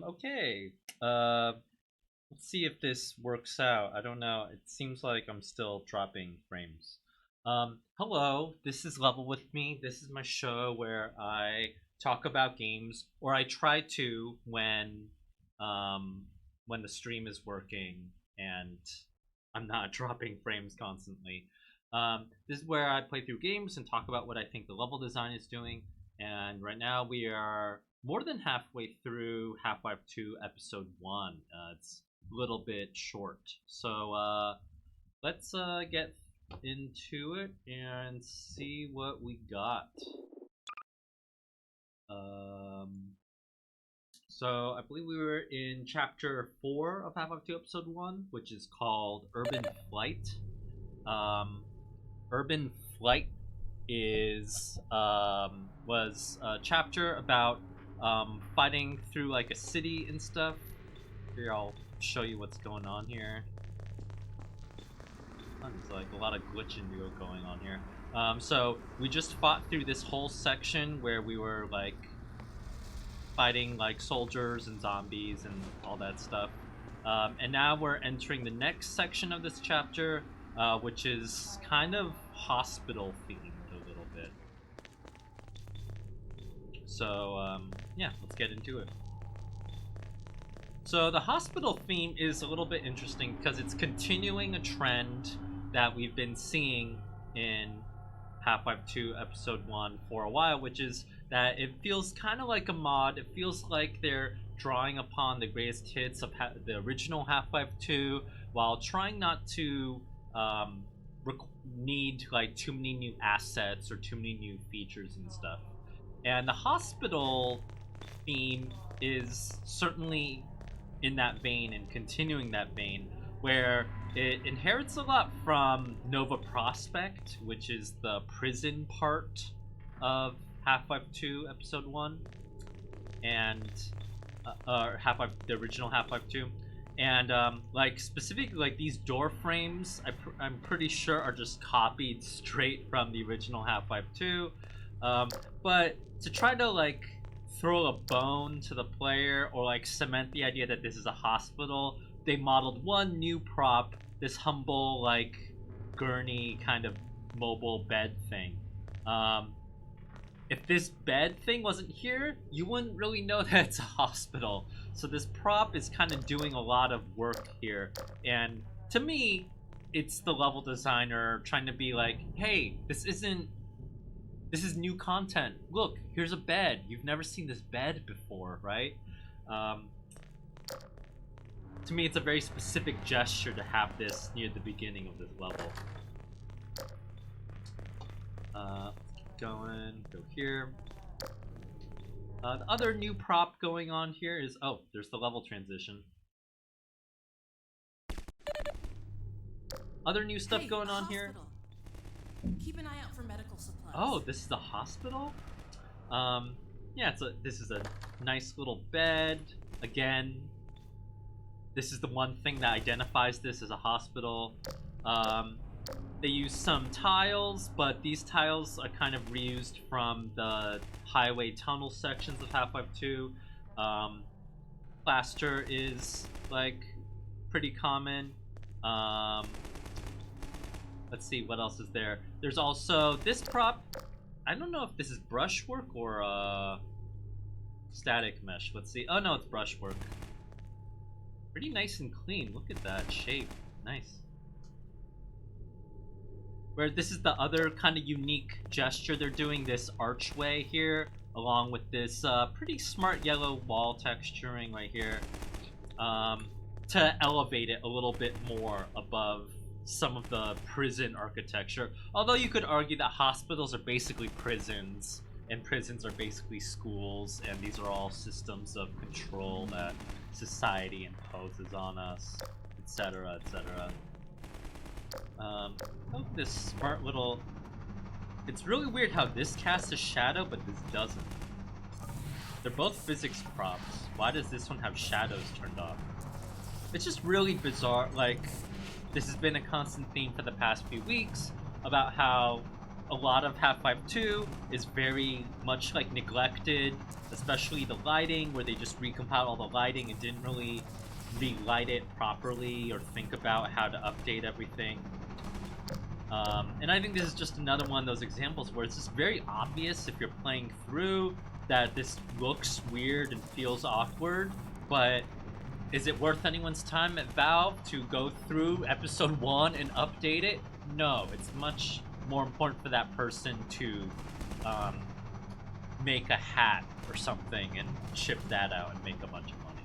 Okay. Let's see if this works out. I don't know. It seems like I'm still dropping frames. Hello, this is Level with Me. This is my show where I talk about games, or I try to when the stream is working and I'm not dropping frames constantly. This is where I play through games and talk about what I think the level design is doing. And right now we are more than halfway through Half-Life 2 Episode 1. It's a little bit short. So let's get into it and see what we got. So I believe we were in Chapter 4 of Half-Life 2 Episode 1, which is called Urban Flight. Urban Flight is was a chapter about fighting through like a city and stuff. Here, I'll show you what's going on here. There's like a lot of glitching going on here. So we just fought through this whole section where we were like fighting like soldiers and zombies and all that stuff. And now we're entering the next section of this chapter, which is kind of hospital themed a little bit. So yeah, let's get into it. So the hospital theme is a little bit interesting because it's continuing a trend that we've been seeing in Half-Life 2 Episode 1 for a while, which is that it feels kind of like a mod. It feels like they're drawing upon the greatest hits of the original Half-Life 2 while trying not to need like too many new assets or too many new features and stuff. And the hospital theme is certainly in that vein and continuing that vein, where it inherits a lot from Nova Prospect, which is the prison part of Half-Life 2 Episode 1, and Half-Life, the original Half-Life 2. And like specifically, like these door frames, I'm pretty sure are just copied straight from the original Half-Life 2. But to try to like throw a bone to the player or like cement the idea that this is a hospital, they modeled one new prop, this humble like gurney kind of mobile bed thing. If this bed thing wasn't here, you wouldn't really know that it's a hospital. So this prop is kind of doing a lot of work here. And to me, it's the level designer trying to be like, hey, this is new content. Look, here's a bed. You've never seen this bed before, right? To me, it's a very specific gesture to have this near the beginning of this level. Going, go here. The other new prop going on here is, oh, there's the level transition. Other new stuff going on here. Keep an eye out for medical supplies. Oh, this is the hospital? Yeah, this is a nice little bed. Again, this is the one thing that identifies this as a hospital. They use some tiles, but these tiles are kind of reused from the highway tunnel sections of Half-Life 2. Plaster is, like, pretty common. Let's see, what else is there? There's also this prop. I don't know if this is brushwork or static mesh. Let's see. Oh, no, it's brushwork. Pretty nice and clean. Look at that shape. Nice. Where this is the other kind of unique gesture they're doing, this archway here, along with this pretty smart yellow wall texturing right here, to elevate it a little bit more above some of the prison architecture. Although you could argue that hospitals are basically prisons, and prisons are basically schools, and these are all systems of control that society imposes on us, etc., etc. Oh, this smart little... It's really weird how this casts a shadow, but this doesn't. They're both physics props. Why does this one have shadows turned off? It's just really bizarre. Like, this has been a constant theme for the past few weeks about how a lot of Half-Life 2 is very much like neglected, especially the lighting, where they just recompiled all the lighting and didn't really relight it properly or think about how to update everything. And I think this is just another one of those examples where it's just very obvious if you're playing through that this looks weird and feels awkward, but is it worth anyone's time at Valve to go through episode 1 and update it? No, it's much more important for that person to make a hat or something and ship that out and make a bunch of money.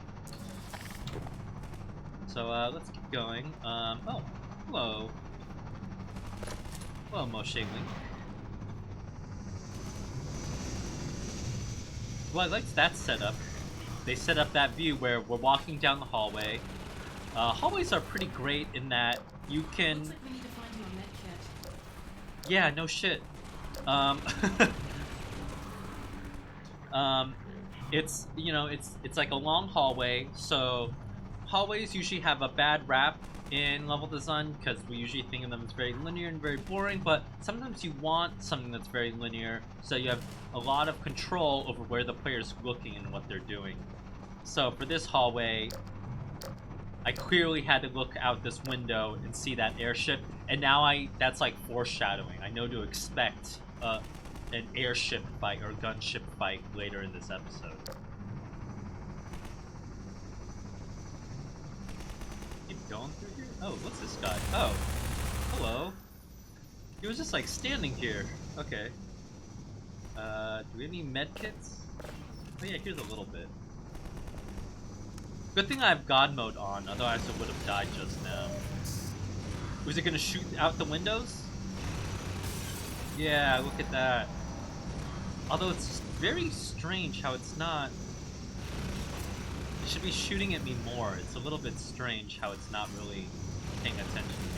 So let's keep going. Oh, hello. Hello, Moshe Link. Well, I liked that setup. They set up that view where we're walking down the hallway. Hallways are pretty great in that you can... Looks like we need to find you a med kit. Yeah, no shit. It's, you know, it's like a long hallway, so hallways usually have a bad rap in level design because we usually think of them as very linear and very boring, but sometimes you want something that's very linear so you have a lot of control over where the player's looking and what they're doing. So for this hallway, I clearly had to look out this window and see that airship, and now that's like foreshadowing. I know to expect an airship fight or gunship fight later in this episode. Keep going through here? Oh, what's this guy? Oh, hello. He was just like standing here. Okay. Do we have any med kits? Oh yeah, here's a little bit. Good thing I have God mode on, otherwise I would have died just now. Was it gonna shoot out the windows? Yeah, look at that. Although it's very strange how it's not... It should be shooting at me more. It's a little bit strange how it's not really paying attention to me.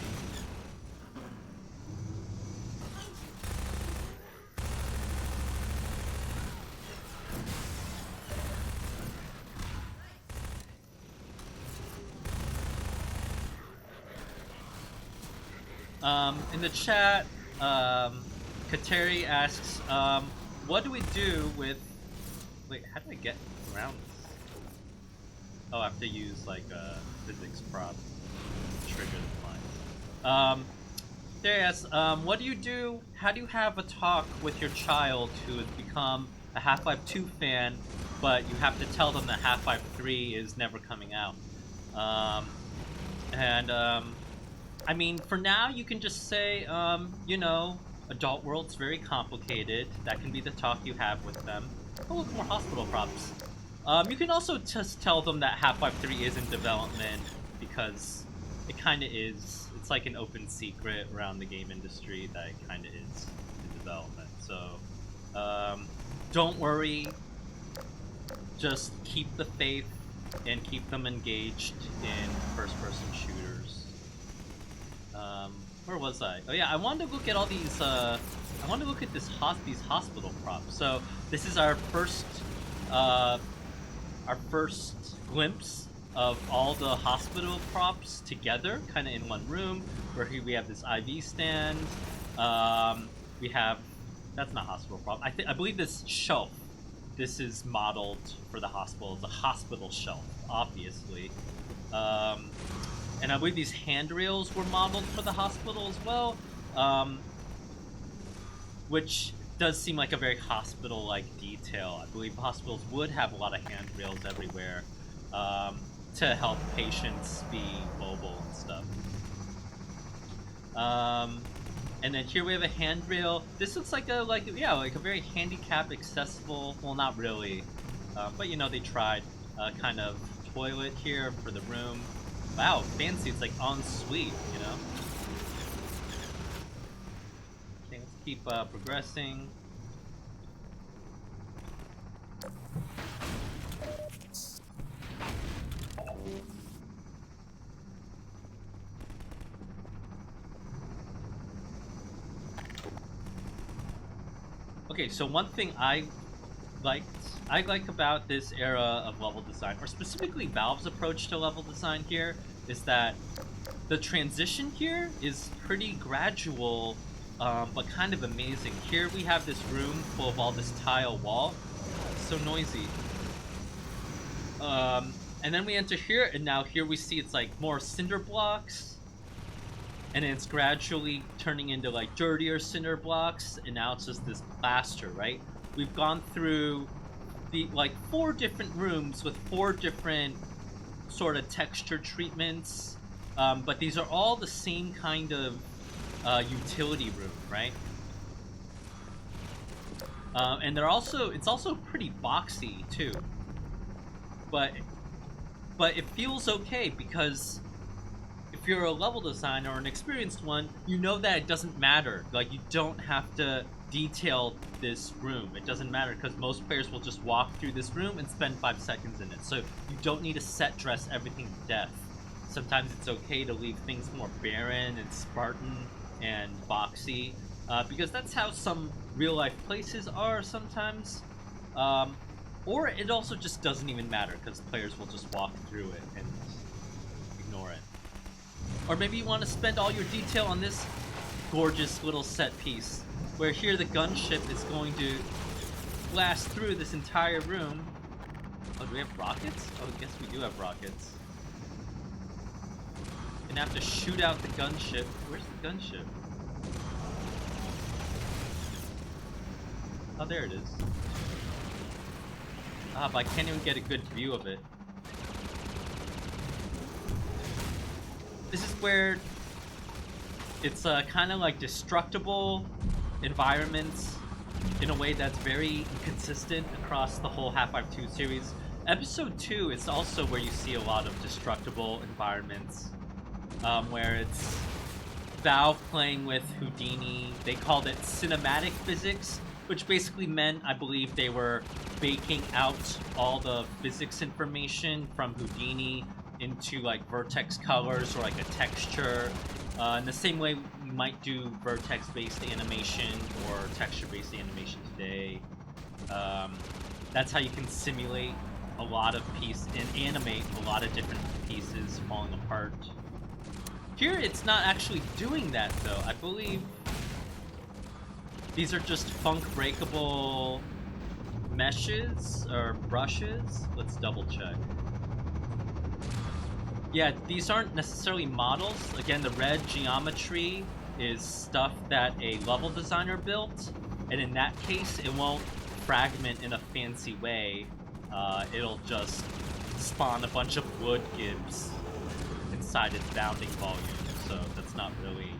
In the chat, Kateri asks, what do we do with... Wait, how do I get around this? Oh, I have to use, like, a physics prop to trigger the lines. There he asks, what do you do? How do you have a talk with your child who has become a Half-Life 2 fan, but you have to tell them that Half-Life 3 is never coming out? I mean, for now, you can just say, you know, adult world's very complicated. That can be the talk you have with them. Oh, look, more hospital props. You can also just tell them that Half-Life 3 is in development, because it kind of is. It's like an open secret around the game industry that it kind of is in development. So, don't worry. Just keep the faith and keep them engaged in first-person shooters. Where was I? Oh yeah, I wanted to look at all these, I wanted to look at these hospital props. So, this is our first glimpse of all the hospital props together, kind of in one room, where here we have this IV stand, we have, that's not hospital prop, I believe this shelf, this is modeled for the hospital, it's a hospital shelf, obviously. And I believe these handrails were modeled for the hospital as well, which does seem like a very hospital-like detail. I believe hospitals would have a lot of handrails everywhere to help patients be mobile and stuff. And then here we have a handrail. This looks like a very handicap accessible. Well, not really, but you know they tried kind of toilet here for the room. Wow, fancy! It's like en suite, you know. Okay, let's keep progressing. Okay, so one thing I like about this era of level design, or specifically Valve's approach to level design here, is that the transition here is pretty gradual, but kind of amazing. Here we have this room full of all this tile wall. It's so noisy. And then we enter here, and now here we see it's like more cinder blocks, and it's gradually turning into like dirtier cinder blocks, and now it's just this plaster, right? We've gone through the like 4 different rooms with 4 different sort of texture treatments, but these are all the same kind of utility room, right? And it's also pretty boxy too, but it feels okay because if you're a level designer or an experienced one, you know that it doesn't matter. Like, you don't have to detail this room. It doesn't matter because most players will just walk through this room and spend 5 seconds in it. So you don't need to set dress everything to death. Sometimes it's okay to leave things more barren and Spartan and boxy, because that's how some real life places are sometimes. Or it also just doesn't even matter because players will just walk through it and ignore it. Or maybe you want to spend all your detail on this gorgeous little set piece, where here the gunship is going to blast through this entire room. Oh, do we have rockets? Oh, I guess we do have rockets. And have to shoot out the gunship. Where's the gunship? Oh, there it is. Ah, but I can't even get a good view of it. This is where it's kind of like destructible environments in a way that's very consistent across the whole Half-Life 2 series. Episode 2 is also where you see a lot of destructible environments, where it's Valve playing with Houdini. They called it cinematic physics, which basically meant, I believe, they were baking out all the physics information from Houdini into like vertex colors or like a texture. In the same way we might do vertex-based animation or texture-based animation today. That's how you can simulate a lot of pieces and animate a lot of different pieces falling apart. Here, it's not actually doing that, though. I believe these are just funk-breakable meshes or brushes. Let's double check. Yeah, these aren't necessarily models. Again, the red geometry is stuff that a level designer built, and in that case, it won't fragment in a fancy way. It'll just spawn a bunch of wood gibs inside its bounding volume, so that's not really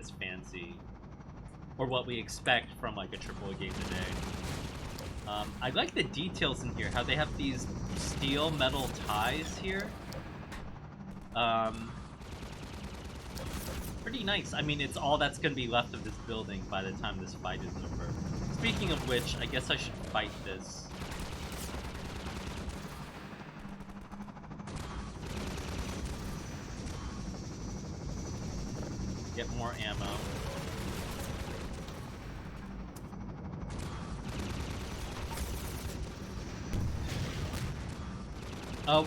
as fancy, or what we expect from like a AAA game today. I like the details in here, how they have these steel metal ties here. Pretty nice. I mean, it's all that's gonna be left of this building by the time this fight is over. Speaking of which, I guess I should fight this. Get more ammo.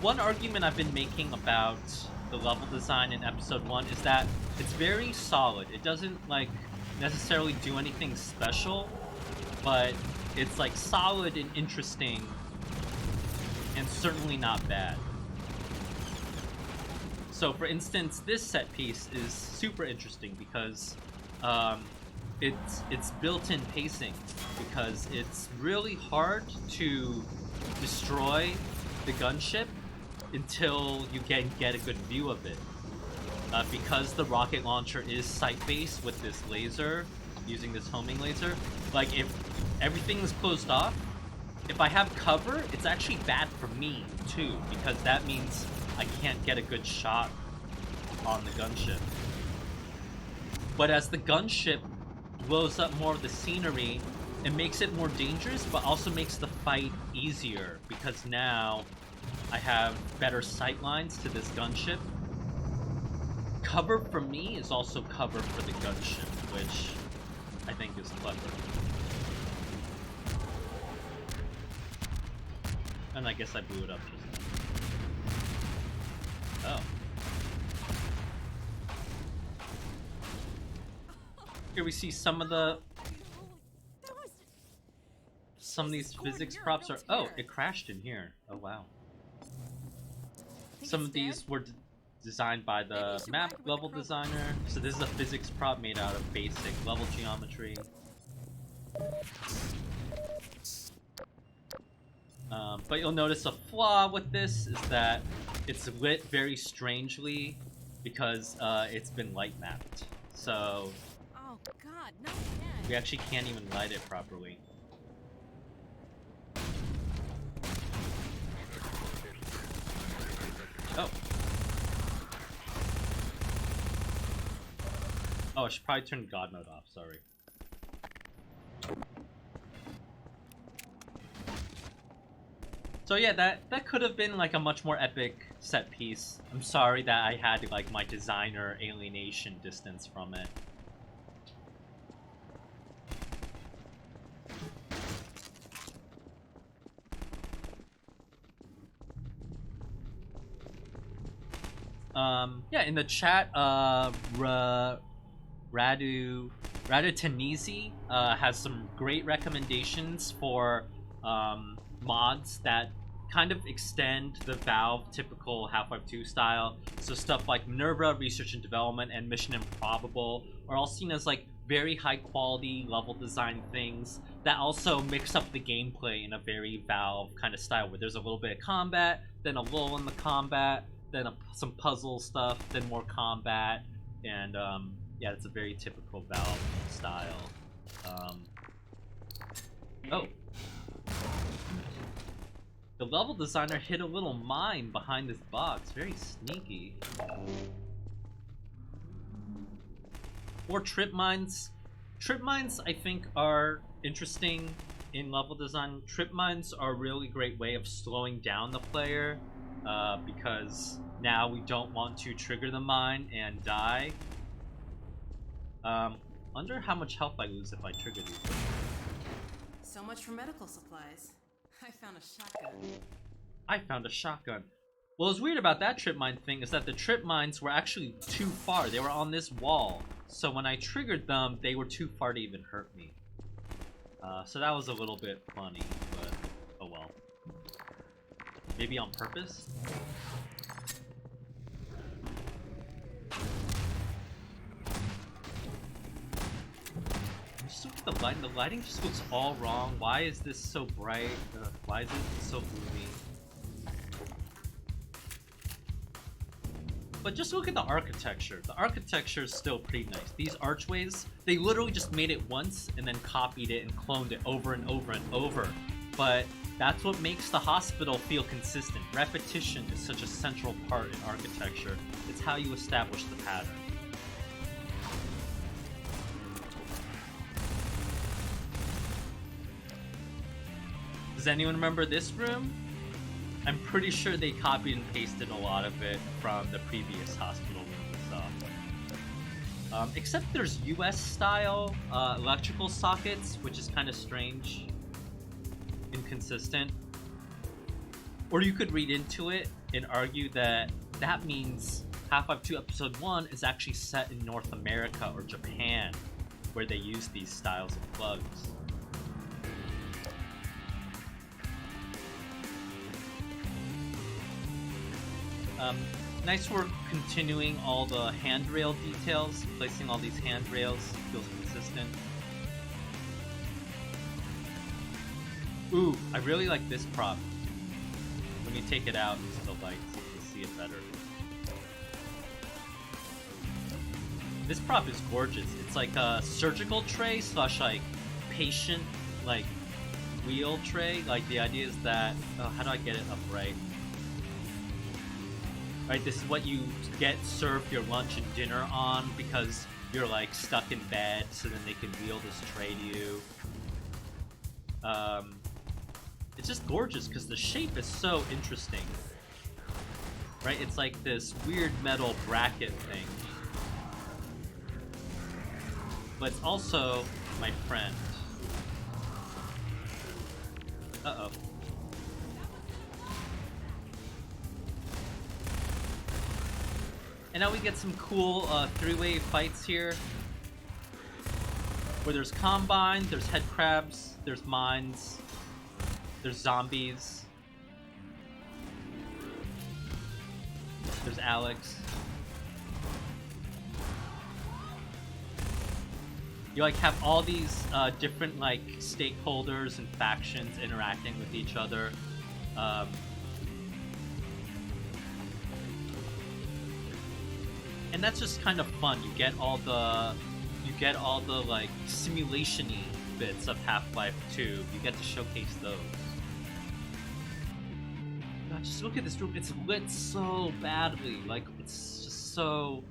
One argument I've been making about the level design in episode 1 is that it's very solid. It doesn't like necessarily do anything special, but it's like solid and interesting and certainly not bad. So for instance, this set piece is super interesting because it's built-in pacing, because it's really hard to destroy the gunship until you get a good view of it. Because the rocket launcher is sight-based with this laser, using this homing laser, like if everything is closed off, if I have cover, it's actually bad for me too, because that means I can't get a good shot on the gunship. But as the gunship blows up more of the scenery, it makes it more dangerous, but also makes the fight easier, because now I have better sight lines to this gunship. Cover for me is also cover for the gunship, which I think is clever. And I guess I blew it up just now. Oh. Here we see some of these physics props are... Oh, it crashed in here. Oh, wow. Some of these were designed by the map level designer. So this is a physics prop made out of basic level geometry. But you'll notice a flaw with this is that it's lit very strangely because it's been light mapped. So Oh God, not again. we actually can't even light it properly. Oh. Oh, I should probably turn God mode off, sorry. So yeah, that could have been like a much more epic set piece. I'm sorry that I had like my designer alienation distance from it. Yeah, in the chat, Radu Tanizi has some great recommendations for mods that kind of extend the Valve typical Half-Life 2 style. So stuff like Minerva, Research and Development, and Mission Improbable are all seen as like very high quality level design things that also mix up the gameplay in a very Valve kind of style, where there's a little bit of combat, then a lull in the combat, then some puzzle stuff, then more combat, and yeah, it's a very typical Valve style. Oh. The level designer hid a little mine behind this box. Very sneaky. Or trip mines. Trip mines, I think, are interesting in level design. Trip mines are a really great way of slowing down the player, because now we don't want to trigger the mine and die. Wonder how much health I lose if I trigger these. So much for medical supplies. I found a shotgun. I found a shotgun. What was weird about that trip mine thing is that the trip mines were actually too far. They were on this wall. So when I triggered them, they were too far to even hurt me. So that was a little bit funny, but oh well. Maybe on purpose? Just look at the lighting. The lighting just looks all wrong. Why is this so bright? Why is it so gloomy? But just look at the architecture. The architecture is still pretty nice. These archways, they literally just made it once and then copied it and cloned it over and over and over. But that's what makes the hospital feel consistent. Repetition is such a central part in architecture. It's how you establish the pattern. Does anyone remember this room? I'm pretty sure they copied and pasted a lot of it from the previous hospital room we saw. Except there's US style electrical sockets, which is kind of strange, inconsistent. Or you could read into it and argue that that means Half-Life 2 Episode 1 is actually set in North America or Japan, where they use these styles of plugs. Nice work continuing all the handrail details, placing all these handrails, feels consistent. Ooh, I really like this prop. When you take it out into the lights, you can see it better. This prop is gorgeous. It's like a surgical tray slash like patient like wheel tray. Like the idea is that, oh, how do I get it upright? Right, this is what you get served your lunch and dinner on because you're like stuck in bed, so then they can wheel this tray to you. It's just gorgeous because the shape is so interesting. Right, it's like this weird metal bracket thing. But it's also my friend. Uh-oh. And now we get some cool three-way fights here. Where there's Combine, there's head crabs, there's mines, there's zombies. There's Alex. You like have all these different like stakeholders and factions interacting with each other. And that's just kind of fun. You get all the like simulation-y bits of Half-Life 2. You get to showcase those. God, just look at this room. It's lit so badly. Like it's just so.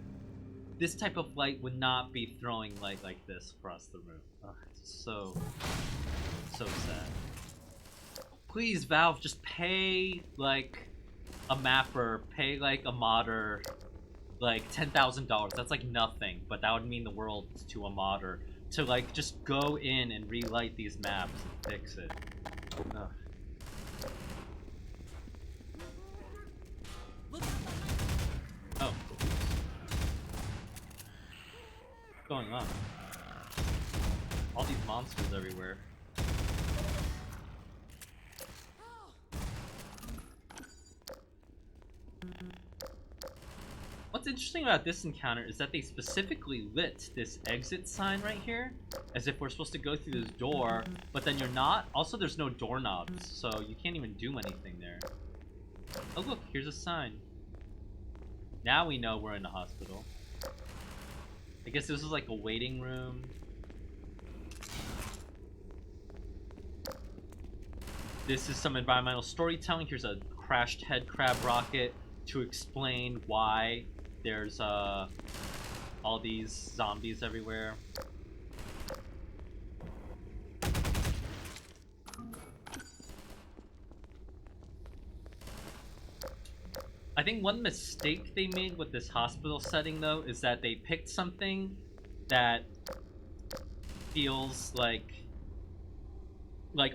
This type of light would not be throwing light like this across the room. Ugh, it's so sad. Please, Valve, just pay like a mapper, pay like a modder. Like $10,000. That's like nothing, but that would mean the world to a modder to like just go in and relight these maps and fix it. Ugh. Oh, what's going on? All these monsters everywhere. What's interesting about this encounter is that they specifically lit this exit sign right here, as if we're supposed to go through this door, but then you're not. Also, there's no doorknobs, so you can't even do anything there. Oh look, here's a sign. Now we know we're in a hospital. I guess this is like a waiting room. This is some environmental storytelling. Here's a crashed head crab rocket to explain why there's all all these zombies everywhere. I think one mistake they made with this hospital setting, though, is that they picked something that feels like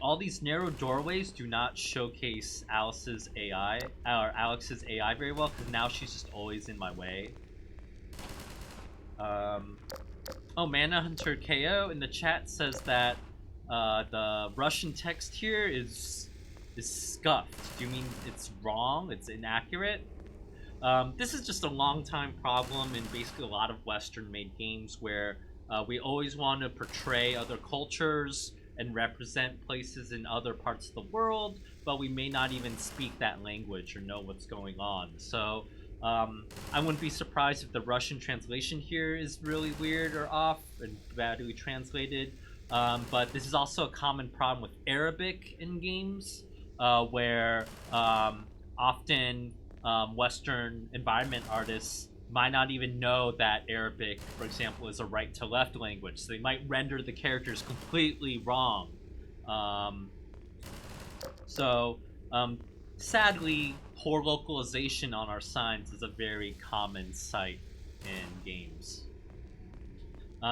all these narrow doorways do not showcase Alex's AI very well, because now she's just always in my way. Oh, Mana Hunter KO in the chat says that the Russian text here is scuffed. Do you mean it's wrong? It's inaccurate? This is just a long-time problem in basically a lot of Western-made games where we always want to portray other cultures and represent places in other parts of the world, but we may not even speak that language or know what's going on. So I wouldn't be surprised if the Russian translation here is really weird or off and badly translated. But this is also a common problem with Arabic in games, where often Western environment artists might not even know that Arabic, for example, is a right-to-left language, so they might render the characters completely wrong. Sadly, poor localization on our signs is a very common sight in games.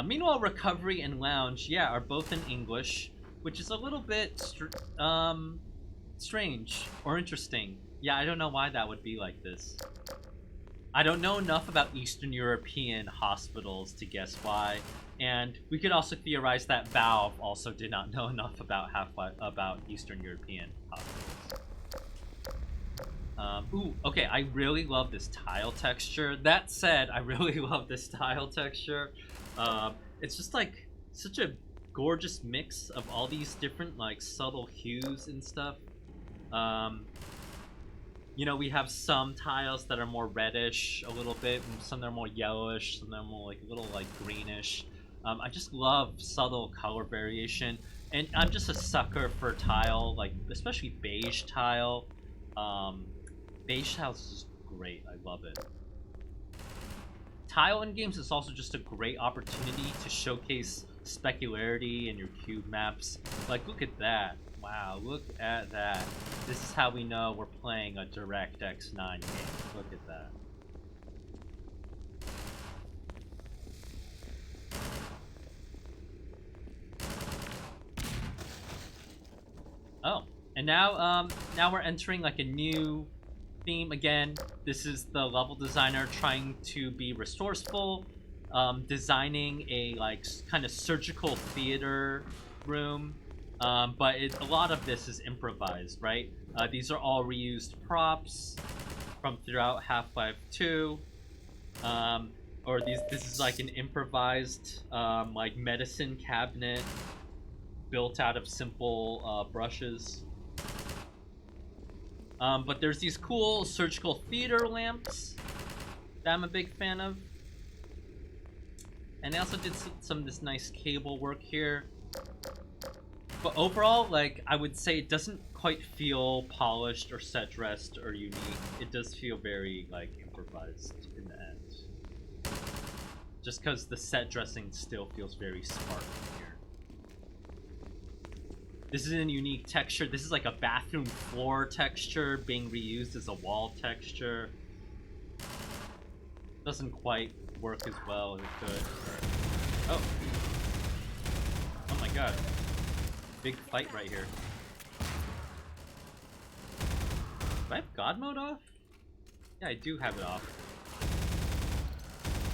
Meanwhile, Recovery and Lounge, yeah, are both in English, which is a little bit strange or interesting. Yeah, I don't know why that would be like this. I don't know enough about Eastern European hospitals to guess why, and we could also theorize that Valve also did not know enough about Eastern European hospitals. Ooh, okay, I really love this tile texture. That said, I really love this tile texture. It's just like such a gorgeous mix of all these different like subtle hues and stuff. You know, we have some tiles that are more reddish a little bit, and some that are more yellowish, some that are more like a little like greenish. I just love subtle color variation, and I'm just a sucker for tile, like especially beige tile. Beige tile is just great. I love it. Tile in games is also just a great opportunity to showcase specularity in your cube maps. Like, look at that. Wow, look at that. This is how we know we're playing a DirectX 9 game. Look at that. Oh, and now we're entering like a new theme again. This is the level designer trying to be resourceful, designing a like kind of surgical theater room. But a lot of this is improvised, right? These are all reused props from throughout Half-Life 2. This is like an improvised like medicine cabinet built out of simple brushes. But there's these cool surgical theater lamps that I'm a big fan of. And they also did some of this nice cable work here. But overall, like, I would say it doesn't quite feel polished or set dressed or unique. It does feel very, like, improvised in the end. Just because the set dressing still feels very smart here. This is a unique texture. This is like a bathroom floor texture being reused as a wall texture. Doesn't quite work as well as it could. Oh. Oh my god. Big fight right here. Do I have God mode off? Yeah, I do have it off.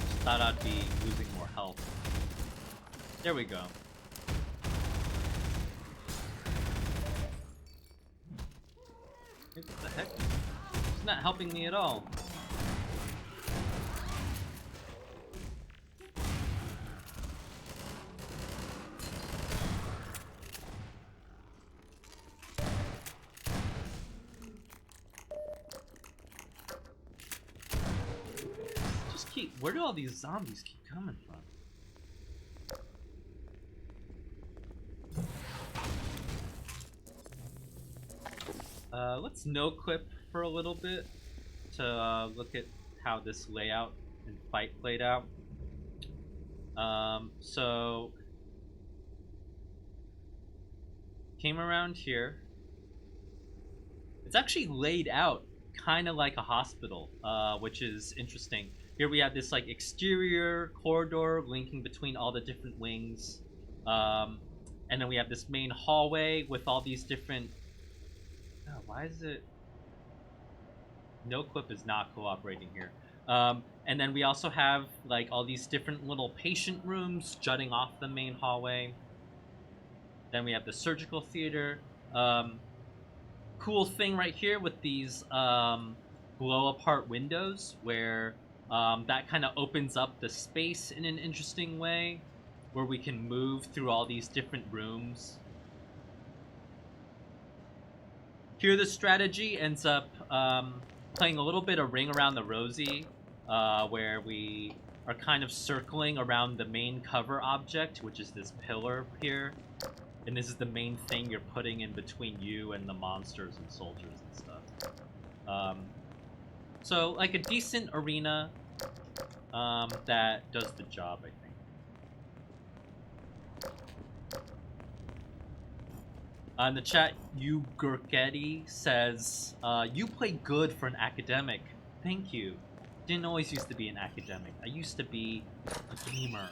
Just thought I'd be losing more health. There we go. What the heck? It's not helping me at all. Where do all these zombies keep coming from? Let's no-clip for a little bit to look at how this layout and fight played out. So came around here. It's actually laid out kind of like a hospital, which is interesting. Here we have this like exterior corridor linking between all the different wings, um, and then we have this main hallway with all these different. Oh, why is it? No clip is not cooperating here. And then we also have like all these different little patient rooms jutting off the main hallway. Then we have the surgical theater. Cool thing right here with these blow apart windows where that kind of opens up the space in an interesting way where we can move through all these different rooms. Here the strategy ends up playing a little bit of Ring Around the Rosie, where we are kind of circling around the main cover object, which is this pillar here. And this is the main thing you're putting in between you and the monsters and soldiers and stuff. So, like a decent arena that does the job, I think. In the chat, you Gurketti says, you play good for an academic. Thank you. Didn't always used to be an academic. I used to be a gamer.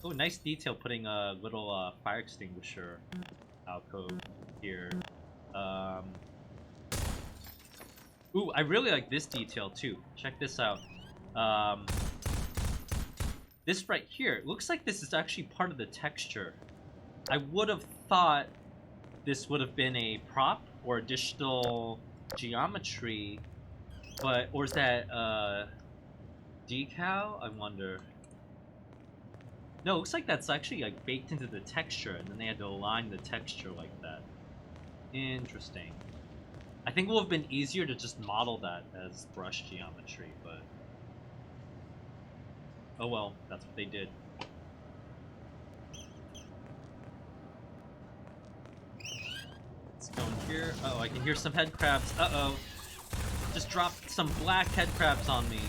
Oh, nice detail putting a little fire extinguisher alcove here. Ooh, I really like this detail too. Check this out. This right here, it looks like this is actually part of the texture. I would have thought this would have been a prop or additional geometry, but, or is that decal? I wonder. No, it looks like that's actually like baked into the texture, and then they had to align the texture like that. Interesting. I think it would have been easier to just model that as brush geometry, but oh well, that's what they did. Let's go in here. Oh, I can hear some head crabs. Uh-oh. Just dropped some black head crabs on me.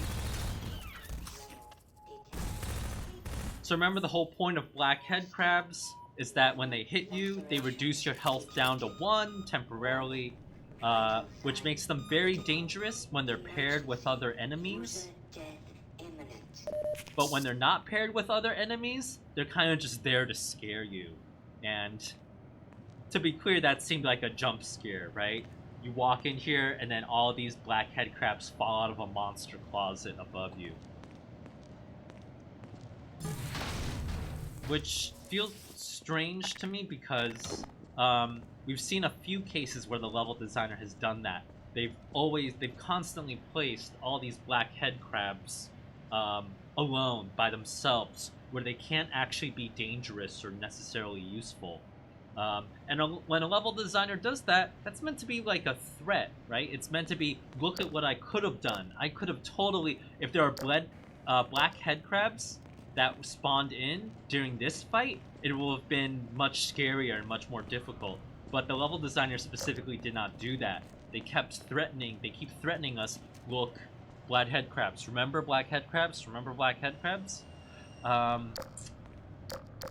So remember, the whole point of black head crabs is that when they hit you, they reduce your health down to 1 temporarily, which makes them very dangerous when they're paired with other enemies. But when they're not paired with other enemies, they're kind of just there to scare you. And to be clear, that seemed like a jump scare, right? You walk in here, and then all these black head crabs fall out of a monster closet above you. Which feels strange to me because we've seen a few cases where the level designer has done that. They've constantly placed all these black head crabs alone by themselves, where they can't actually be dangerous or necessarily useful. When a level designer does that, that's meant to be like a threat, right? It's meant to be, look at what I could have done. I could have totally, if there are black head crabs that spawned in during this fight, it will have been much scarier and much more difficult. But the level designer specifically did not do that. They keep threatening us. Look, black head crabs. Remember black head crabs? Remember black head crabs?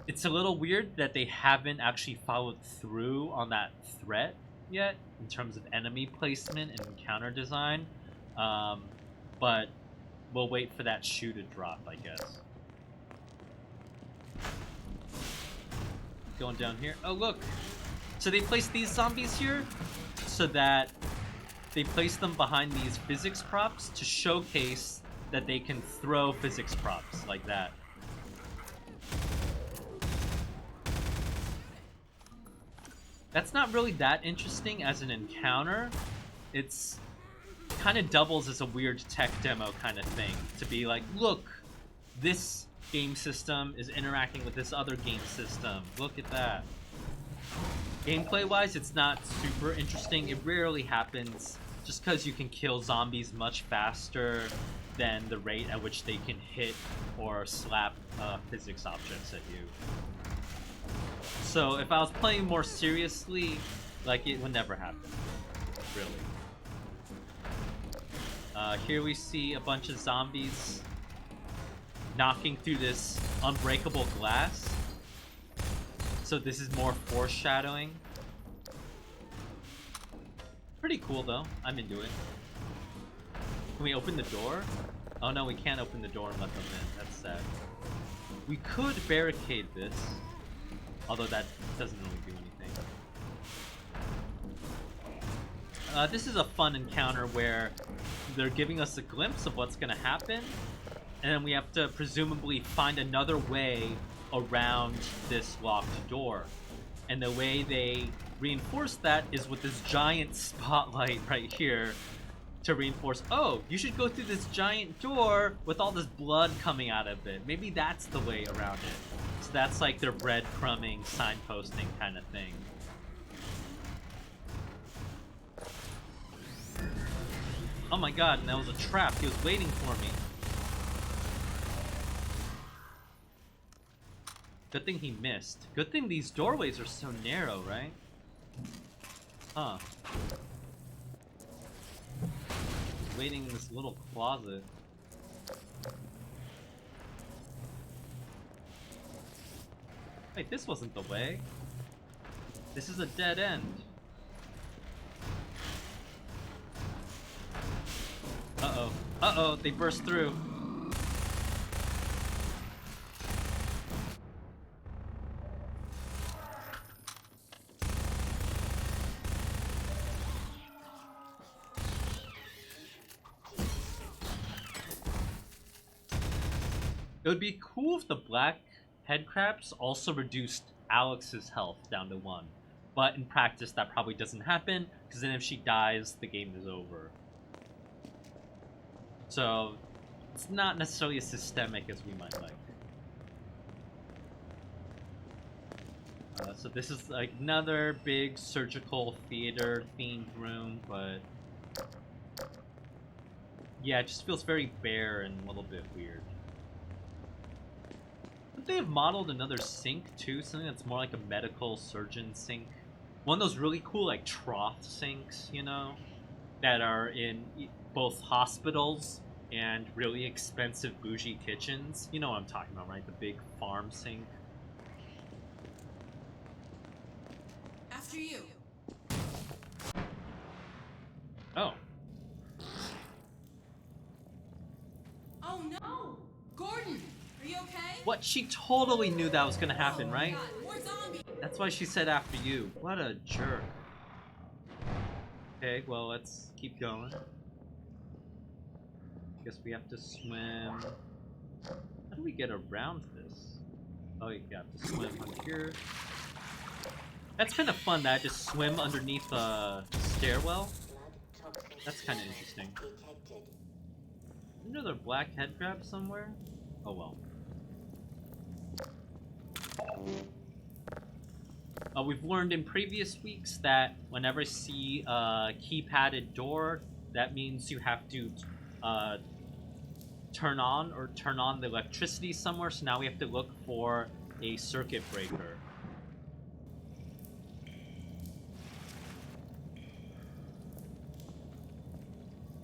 It's a little weird that they haven't actually followed through on that threat yet in terms of enemy placement and encounter design. But we'll wait for that shoe to drop, I guess. Going down here. Oh, look. So they placed these zombies here so that they place them behind these physics props to showcase that they can throw physics props like that. That's not really that interesting as an encounter. It's kind of doubles as a weird tech demo kind of thing. To be like, look, this game system is interacting with this other game system. Look at that. Gameplay-wise, it's not super interesting. It rarely happens just because you can kill zombies much faster than the rate at which they can hit or slap physics objects at you. So if I was playing more seriously, like, it would never happen. Really. Here we see a bunch of zombies knocking through this unbreakable glass. So this is more foreshadowing. Pretty cool though. I'm into it. Can we open the door? Oh no, we can't open the door and let them in. That's sad. We could barricade this, although that doesn't really do anything. This is a fun encounter where they're giving us a glimpse of what's going to happen, and then we have to presumably find another way around this locked door. And the way they reinforce that is with this giant spotlight right here to reinforce, oh, you should go through this giant door with all this blood coming out of it. Maybe that's the way around it. So that's like their breadcrumbing, signposting kind of thing. Oh my god, and that was a trap. He was waiting for me. Good thing he missed. Good thing these doorways are so narrow, right? Huh. Waiting in this little closet. Wait, this wasn't the way. This is a dead end. Uh-oh. Uh-oh, they burst through. It would be cool if the black headcrabs also reduced Alex's health down to 1. But in practice, that probably doesn't happen, because then if she dies, the game is over. So, it's not necessarily as systemic as we might like. So this is like another big surgical theater themed room, but yeah, it just feels very bare and a little bit weird. Would they have modeled another sink too? Something that's more like a medical surgeon sink? One of those really cool like trough sinks, you know? That are in both hospitals and really expensive bougie kitchens. You know what I'm talking about, right? The big farm sink. After you. Oh. Oh no! Gordon, are you okay? What? She totally knew that was gonna happen, right? God, more zombies! That's why she said after you. What a jerk. Okay, well, let's keep going. Guess we have to swim. How do we get around this? Oh, you have to swim on here. That's kind of fun that I just swim underneath a stairwell. That's kind of interesting. Isn't there a black head crab somewhere? Oh well. We've learned in previous weeks that whenever I see a keypadded door, that means you have to turn on the electricity somewhere. So now we have to look for a circuit breaker.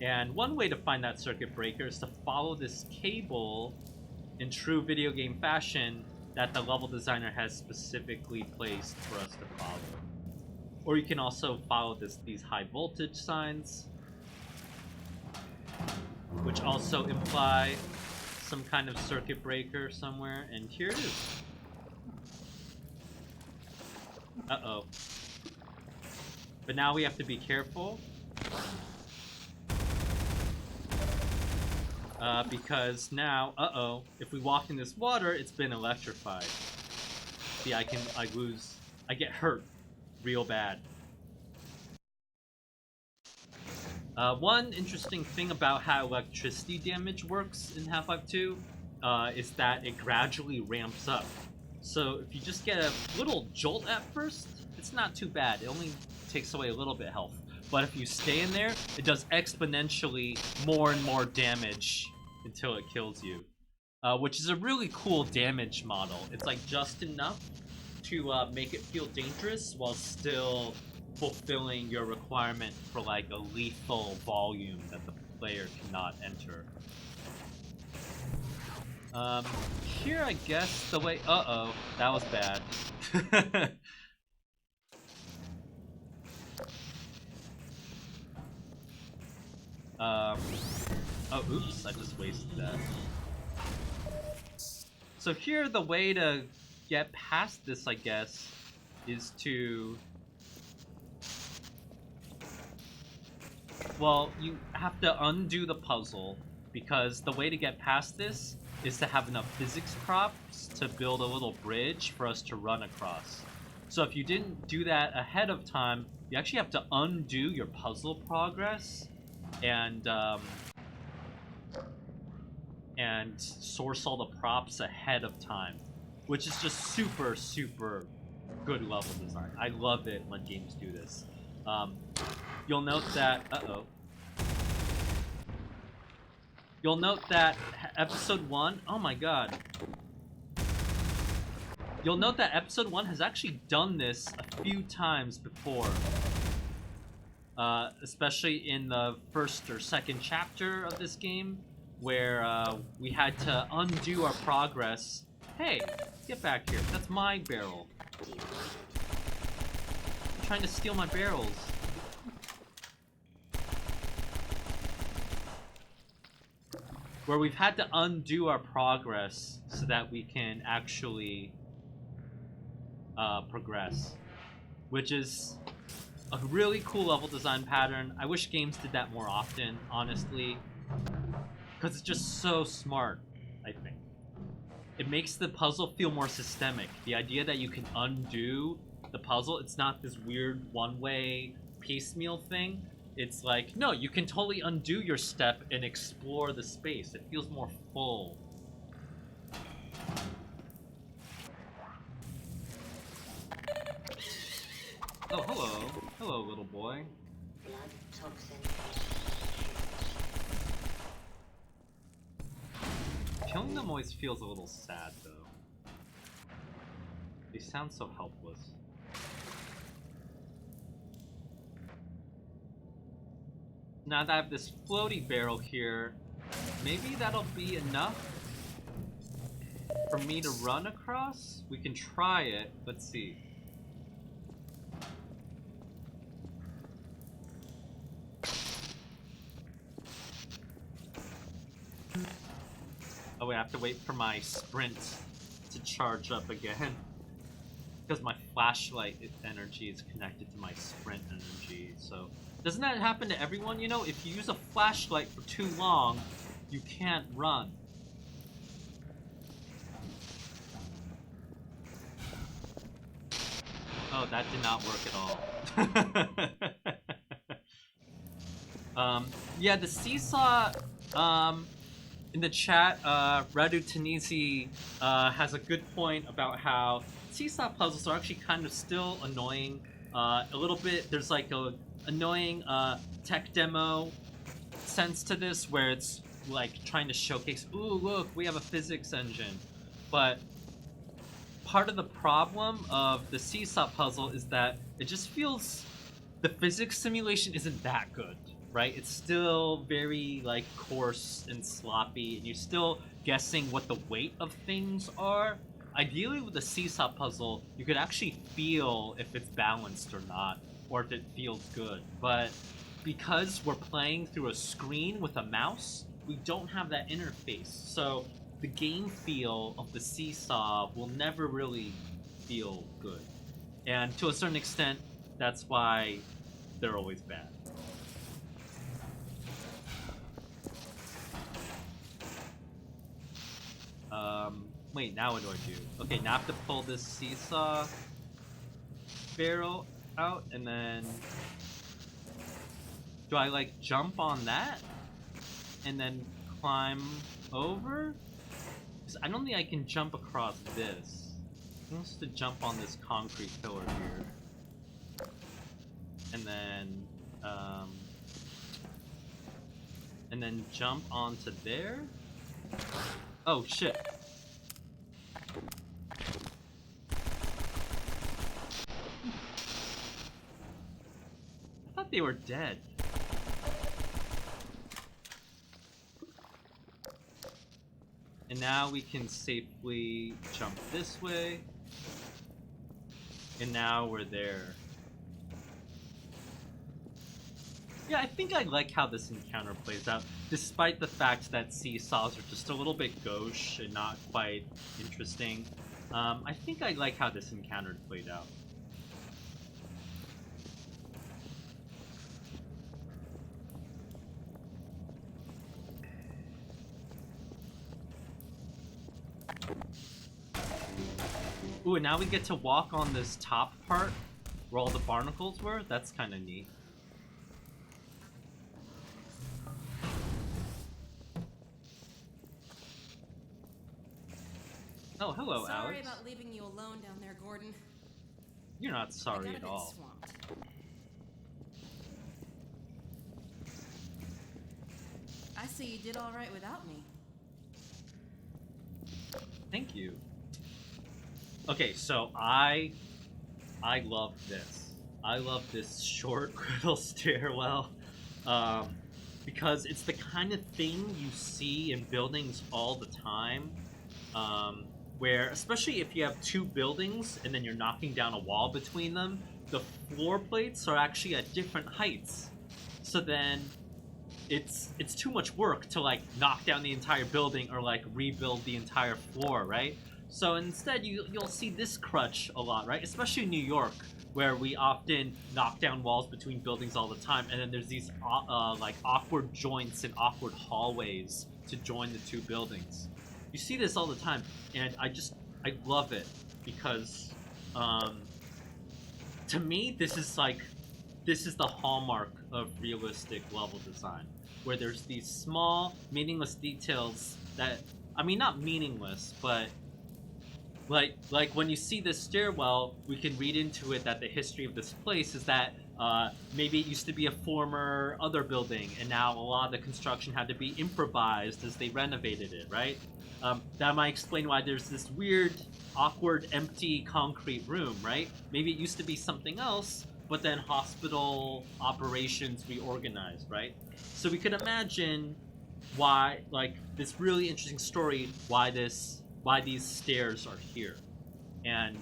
And one way to find that circuit breaker is to follow this cable in true video game fashion that the level designer has specifically placed for us to follow. Or you can also follow these high voltage signs, which also imply some kind of circuit breaker somewhere, and here it is. Uh-oh. But now we have to be careful. Because now, uh-oh, if we walk in this water, it's been electrified. See, I get hurt real bad. One interesting thing about how electricity damage works in Half-Life 2 is that it gradually ramps up. So if you just get a little jolt at first, it's not too bad. It only takes away a little bit of health. But if you stay in there, it does exponentially more and more damage until it kills you. Which is a really cool damage model. It's like just enough to make it feel dangerous while still fulfilling your requirement for like a lethal volume that the player cannot enter. Here I guess the way. Uh-oh, that was bad. Oh, oops! I just wasted that. So here, the way to get past this, I guess, is to... Well, you have to undo the puzzle, because the way to get past this is to have enough physics props to build a little bridge for us to run across. So if you didn't do that ahead of time, you actually have to undo your puzzle progress and source all the props ahead of time, which is just super, super good level design. I love it when games do this. You'll note that... Uh-oh. You'll note that episode 1... Oh my god. You'll note that episode 1 has actually done this a few times before. Especially in the first or second chapter of this game, where we had to undo our progress. Hey, get back here. That's my barrel. You're trying to steal my barrels. Where we've had to undo our progress so that we can actually progress. Which is a really cool level design pattern. I wish games did that more often, honestly. Because it's just so smart, I think. It makes the puzzle feel more systemic. The idea that you can undo the puzzle, it's not this weird one-way piecemeal thing. It's like, no, you can totally undo your step and explore the space. It feels more full. Oh, hello. Hello, little boy. Blood toxin. Killing them always feels a little sad, though. They sound so helpless. Now that I have this floaty barrel here, maybe that'll be enough for me to run across? We can try it. Let's see. Oh wait, I have to wait for my sprint to charge up again. Because my flashlight energy is connected to my sprint energy, so... Doesn't that happen to everyone? You know, if you use a flashlight for too long, you can't run. Oh, that did not work at all. Yeah, the Seesaw, in the chat, Radu Tunisi has a good point about how Seesaw puzzles are actually kind of still annoying. A little bit, there's like a annoying tech demo sense to this, where it's like trying to showcase, ooh, look, we have a physics engine. But part of the problem of the Seesaw puzzle is that it just feels the physics simulation isn't that good, right? It's still very like coarse and sloppy, and you're still guessing what the weight of things are. Ideally with the Seesaw puzzle, you could actually feel if it's balanced or not, or if it feels good. But because we're playing through a screen with a mouse, we don't have that interface. So the game feel of the Seesaw will never really feel good. And to a certain extent, that's why they're always bad. Wait, now what do I do? Okay, now I have to pull this Seesaw barrel out, and then... Do I, like, jump on that? And then climb over? Because I don't think I can jump across this. I'm supposed to jump on this concrete pillar here. And then jump onto there? Oh, shit. I thought they were dead. And now we can safely jump this way. And now we're there. Yeah, I think I like how this encounter plays out, despite the fact that seesaws are just a little bit gauche and not quite interesting. I think I like how this encounter played out. Ooh, and now we get to walk on this top part where all the barnacles were. That's kind of neat. Oh, hello, Sorry Alex. about leaving you alone down there, Gordon. You're not I sorry got a at bit all. swamped. I see you did all right without me. Thank you. Okay, so I love this. I love this short little stairwell because it's the kind of thing you see in buildings all the time. Where, especially if you have two buildings and then you're knocking down a wall between them, the floor plates are actually at different heights. So then it's too much work to like knock down the entire building or like rebuild the entire floor, right? So instead you'll see this crutch a lot, right? Especially in New York, where we often knock down walls between buildings all the time, and then there's these like awkward joints and awkward hallways to join the two buildings. You see this all the time, and I love it because to me this is the hallmark of realistic level design, where there's these small meaningless details that, I mean, not meaningless, but like when you see this stairwell, we can read into it that the history of this place is that maybe it used to be a former other building, and now a lot of the construction had to be improvised as they renovated it, right? That might explain why there's this weird, awkward, empty concrete room, right? Maybe it used to be something else, but then hospital operations reorganized, right? So we could imagine why, like, this really interesting story, why these stairs are here. And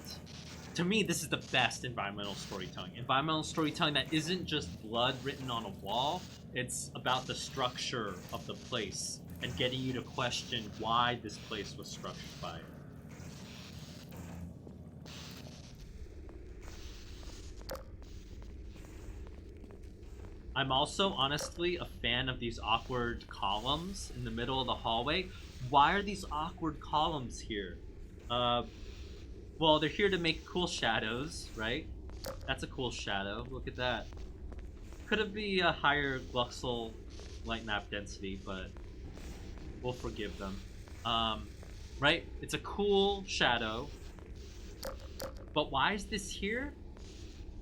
to me, this is the best environmental storytelling. Environmental storytelling that isn't just blood written on a wall, it's about the structure of the place and getting you to question why this place was structured by it. I'm also honestly a fan of these awkward columns in the middle of the hallway. Why are these awkward columns here? Well, they're here to make cool shadows, right? That's a cool shadow. Look at that. Could it be a higher Gluxel light map density, but we'll forgive them. Right? It's a cool shadow. But why is this here?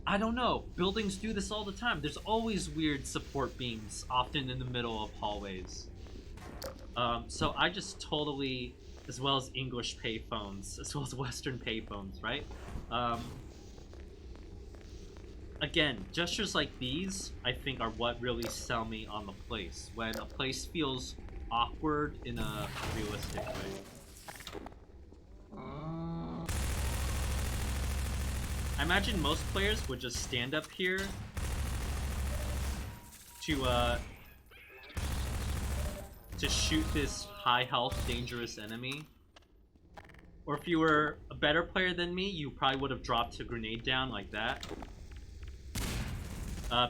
I don't know. Buildings do this all the time. There's always weird support beams, often in the middle of hallways. So I just totally, as well as English payphones, as well as Western payphones, right? Again, gestures like these, I think, are what really sell me on the place. When a place feels awkward in a realistic way. I imagine most players would just stand up here to shoot this high health, dangerous enemy. Or if you were a better player than me, you probably would have dropped a grenade down like that.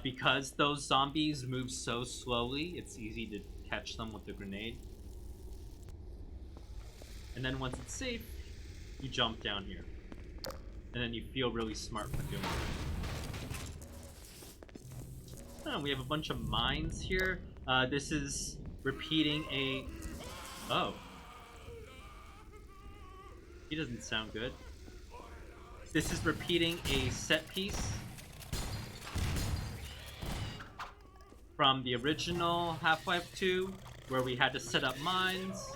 Because those zombies move so slowly, it's easy to catch them with the grenade. And then once it's safe, you jump down here. And then you feel really smart for doing it. Oh, we have a bunch of mines here. This is repeating a... Oh. He doesn't sound good. This is repeating a set piece from the original Half-Life 2, where we had to set up mines.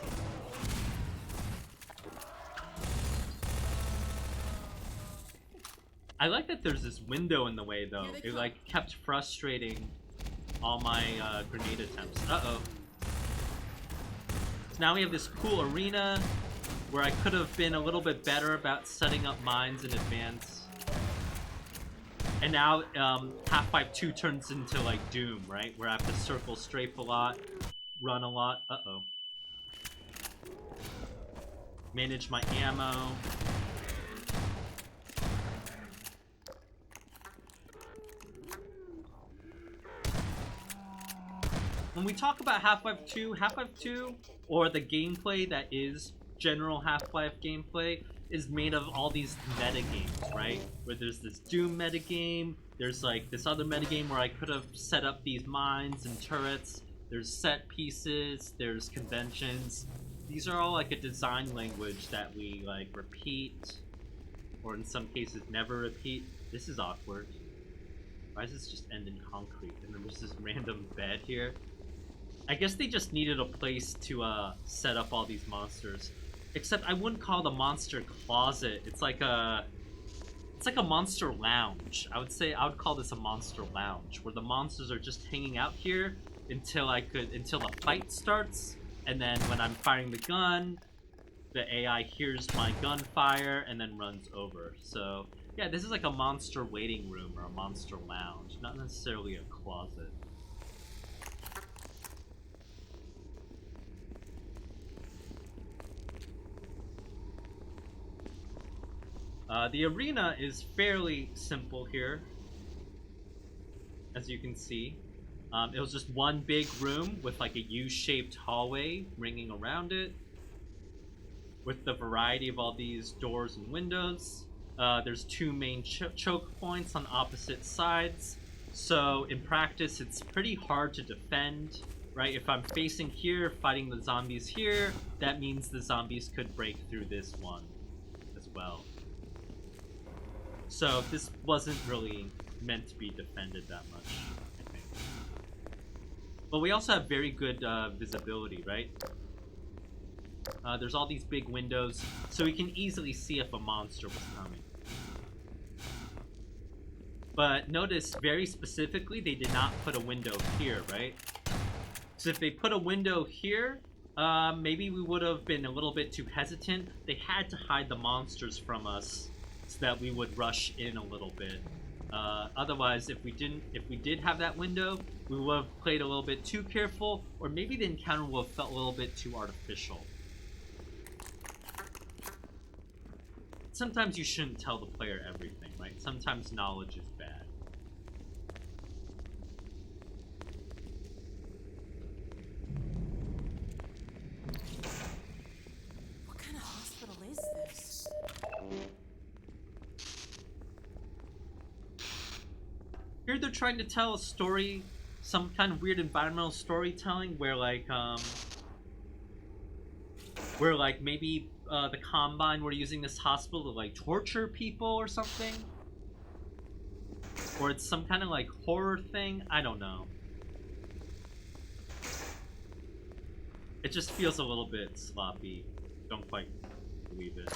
I like that there's this window in the way, though. It, like, kept frustrating all my grenade attempts. Uh-oh. So now we have this cool arena where I could have been a little bit better about setting up mines in advance. And now Half-Life 2 turns into like Doom, right? Where I have to circle strafe a lot, run a lot. Uh-oh. Manage my ammo. When we talk about Half-Life 2, or the gameplay that is general Half-Life gameplay, is made of all these metagames, right? Where there's this Doom metagame, there's like this other metagame where I could have set up these mines and turrets, there's set pieces, there's conventions. These are all like a design language that we like repeat, or in some cases never repeat. This is awkward. Why does this just end in concrete? And then there's this random bed here. I guess they just needed a place to set up all these monsters. Except I wouldn't call it a monster closet. It's like a monster lounge. I would call this a monster lounge, where the monsters are just hanging out here until the fight starts, and then when I'm firing the gun, the AI hears my gunfire and then runs over. So yeah, this is like a monster waiting room or a monster lounge, not necessarily a closet. The arena is fairly simple here, as you can see. It was just one big room with like a U-shaped hallway ringing around it, with the variety of all these doors and windows. There's two main choke points on opposite sides, so in practice it's pretty hard to defend, right? If I'm facing here, fighting the zombies here, that means the zombies could break through this one as well. So this wasn't really meant to be defended that much, I think. But we also have very good visibility, right? There's all these big windows, so we can easily see if a monster was coming. But notice, very specifically, they did not put a window here, right? So if they put a window here, maybe we would have been a little bit too hesitant. They had to hide the monsters from us so that we would rush in a little bit. Otherwise, if we did have that window, we would have played a little bit too careful, or maybe the encounter would have felt a little bit too artificial. Sometimes you shouldn't tell the player everything, right? Sometimes knowledge is bad. What kind of hospital is this? Here they're trying to tell a story, some kind of weird environmental storytelling where maybe the Combine were using this hospital to like torture people or something, or it's some kind of like horror thing. I don't know. It just feels a little bit sloppy. Don't quite believe it.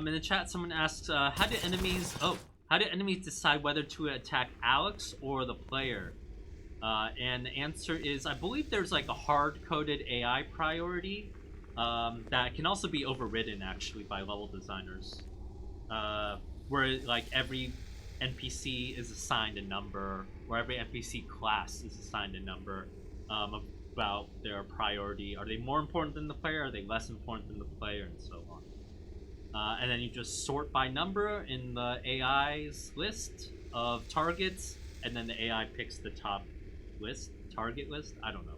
In the chat, someone asks, how do enemies decide whether to attack Alex or the player? And the answer is, I believe there's like a hard-coded AI priority that can also be overridden actually by level designers, where like every NPC is assigned a number, or every NPC class is assigned a number about their priority. Are they more important than the player? Are they less important than the player? And so on. And then you just sort by number in the AI's list of targets, and then the AI picks the top target list. I don't know.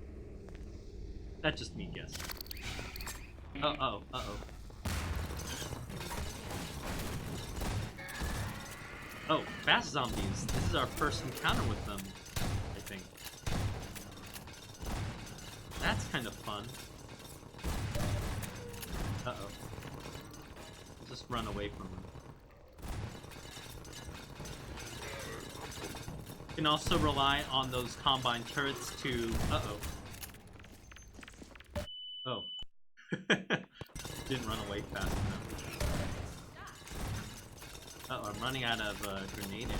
That's just me guessing. Uh-oh. Oh, fast zombies. This is our first encounter with them, I think. That's kind of fun. Uh-oh. Just run away from them. You can also rely on those Combine turrets to... Uh-oh. Oh. Didn't run away fast enough. Uh-oh, I'm running out of grenade ammo.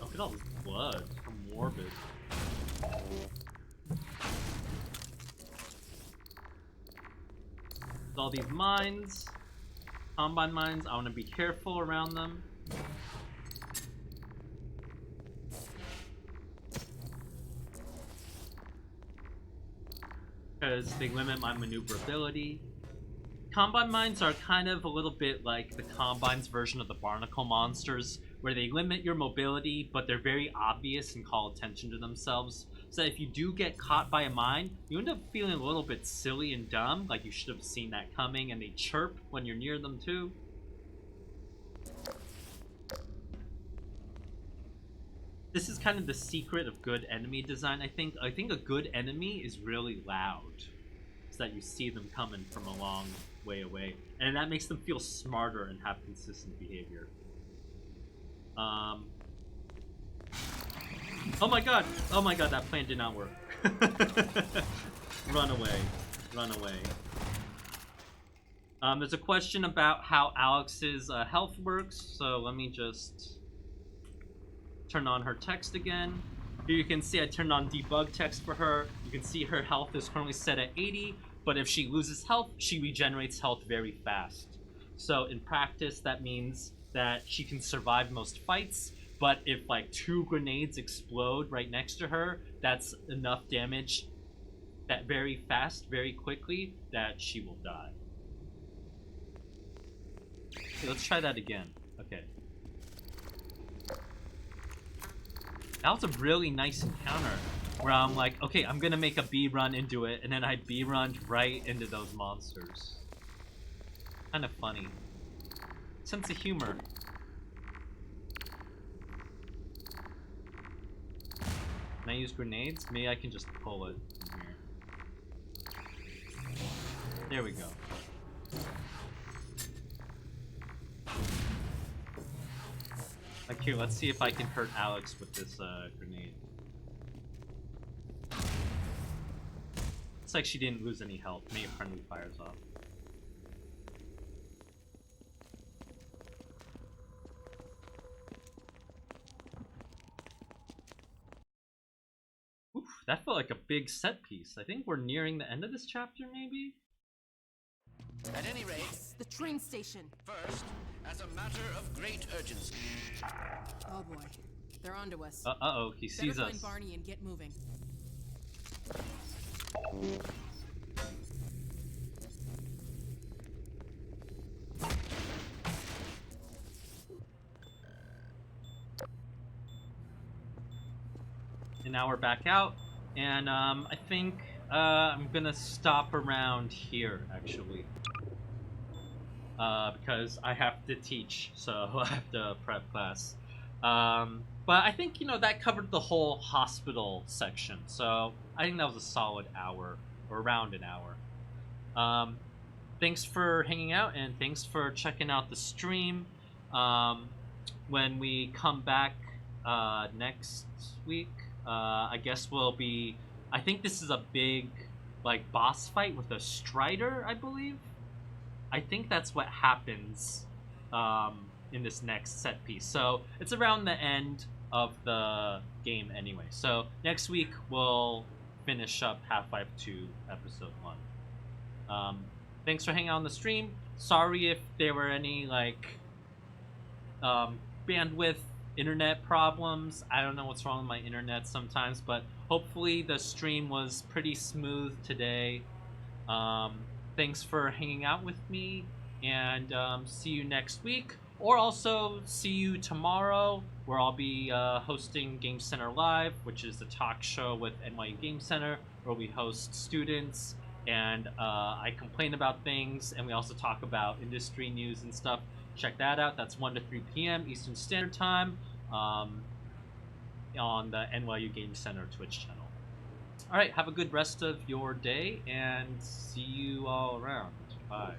Look at all this blood from Morbid. With all these mines, combine mines, I want to be careful around them. Because they limit my maneuverability. Combine mines are kind of a little bit like the Combine's version of the barnacle monsters, where they limit your mobility, but they're very obvious and call attention to themselves. So if you do get caught by a mine, you end up feeling a little bit silly and dumb, like you should have seen that coming, and they chirp when you're near them too. This is kind of the secret of good enemy design, I think. I think a good enemy is really loud, so that you see them coming from a long way away. And that makes them feel smarter and have consistent behavior. Oh my god! Oh my god, that plan did not work. Run away. Run away. There's a question about how Alex's health works, so let me just turn on her text again. Here you can see I turned on debug text for her. You can see her health is currently set at 80, but if she loses health, she regenerates health very fast. So in practice, that means that she can survive most fights, but if like 2 grenades explode right next to her, that's enough damage that very fast, very quickly, that she will die. Okay, let's try that again. Okay. That was a really nice encounter where I'm like, okay, I'm gonna make a B run into it, and then I B runned right into those monsters. Kind of funny. Sense of humor. Can I use grenades? Maybe I can just pull it from here. There we go. Like here, let's see if I can hurt Alex with this grenade. Looks like she didn't lose any health. Maybe friendly fires off. Oof, that felt like a big set piece. I think we're nearing the end of this chapter, maybe? At any rate, The train station. first, as a matter of great urgency. Oh boy. They're onto us. Uh-oh, he sees Better us. find Barney and get moving. And now we're back out, and I think I'm gonna stop around here, actually. Because I have to teach, so I have to prep class. But I think, you know, that covered the whole hospital section, so I think that was a solid hour, or around an hour. Thanks for hanging out, and thanks for checking out the stream. When we come back next week, I guess we'll be... I think this is a big, like, boss fight with a Strider, I believe? I think that's what happens in this next set piece. So it's around the end of the game anyway. So next week we'll finish up Half-Life 2 Episode 1. Thanks for hanging out on the stream. Sorry if there were any, like, bandwidth, internet problems. I don't know what's wrong with my internet sometimes, but hopefully the stream was pretty smooth today. Thanks for hanging out with me, and see you next week, or also see you tomorrow, where I'll be hosting Game Center Live, which is the talk show with NYU Game Center, where we host students, and I complain about things, and we also talk about industry news and stuff. Check that out. That's 1 to 3 p.m. Eastern Standard Time on the NYU Game Center Twitch channel. All right, have a good rest of your day, and see you all around. Bye.